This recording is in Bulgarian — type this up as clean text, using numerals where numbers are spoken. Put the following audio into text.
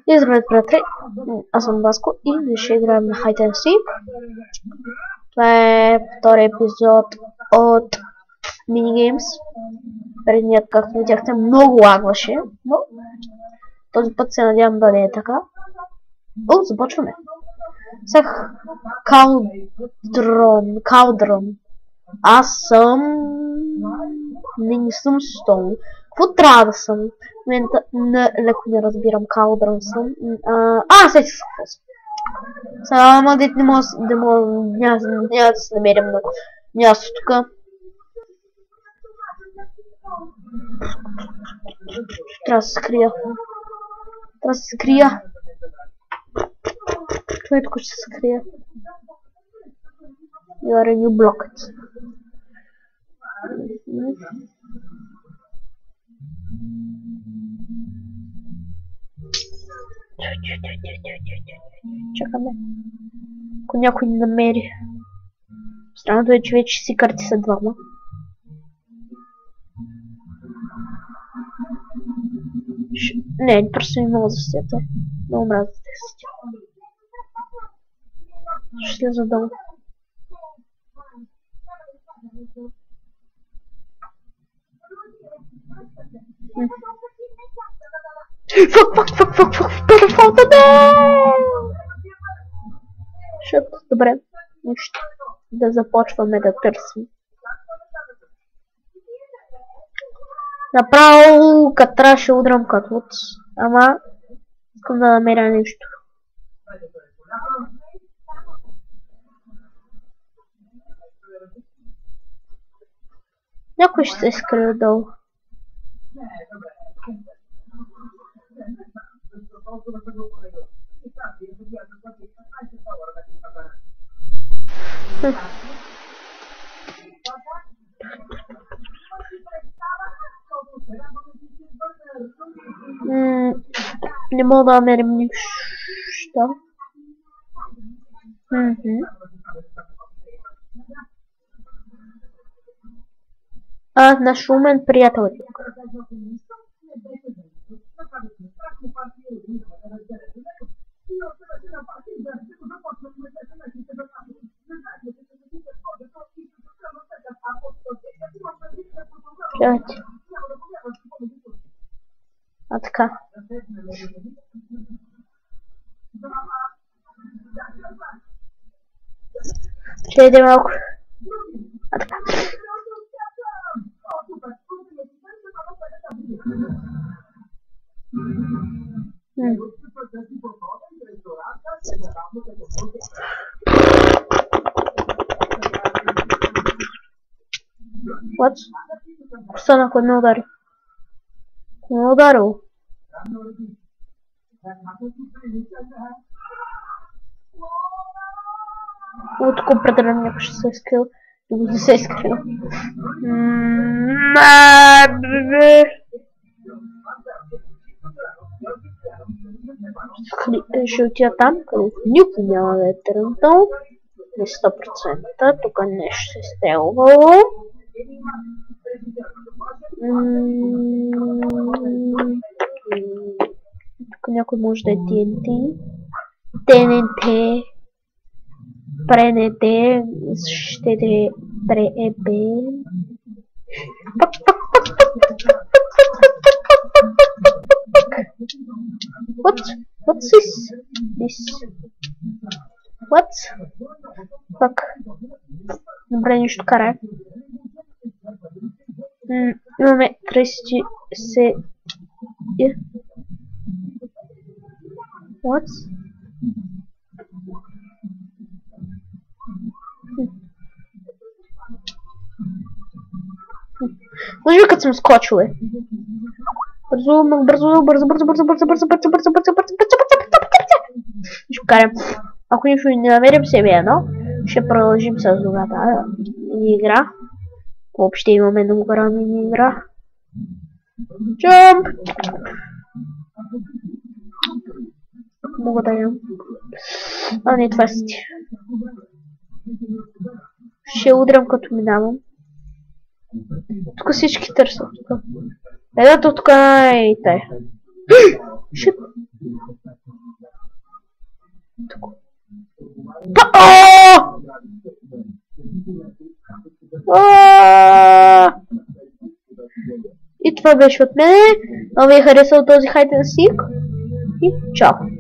И здравейте, приятели! Аз съм Баско и ще играем на Hide and Seek. Това е втори епизод от Minigames. Предният, както видяхте, много лагваше, но този път се надявам да не е така. О, започваме! Сега Калдрон. Аз съм... Не съм Стоун. Какво трябва да съм? В момента леко не разбирам. Калдрон съм. Сетих се какво съм. Само дете не мога да се намерим на място тук. Трябва да се скрия. Той тук ще се скрия. You are a new blocked. Чакаме. Ако някой не намери. Странното е, че вече си карти са двама. Не, просто не мога да сетя. Много мразя да сетя. Ще слеза долу. Fuck, педофалта, не! Добре, нищо. Да започваме да търсим. Направо катра ще удрям катлот, ама искам да намеря нещо. Някой ще се скрие долу. Не мога да намерим нищо. Наш умен приятел е тук. Гледайте. Така. Ще иде малко. Така. What? Стана, кой ме удари? Кой ме ударил? Тук определено някой ще се е скрил. Или не се е скрил. Ще отида там, където никой няма да е тръгнал. На 100%. Тук нещо се е стелвало. Тук някой може да е TNT. ТНТ. Пренете. Ще пребе. What's this? What? Fuck. Добре, нищо карай. Имаме 30 се... What? Може би като съм скочил е. Бързо. Ще карам. Ако нищо не намерим себе едно, ще продължим с другата мини-игра. Въобще имаме много голяма мини-игра. Джамп! Мога да ям. Не, това си. Ще удрям като минавам. Тук всички търсят. Едната тук и тая. Shit. І това беше от мене. Много ви е харесал този Hide and Seek. И чао!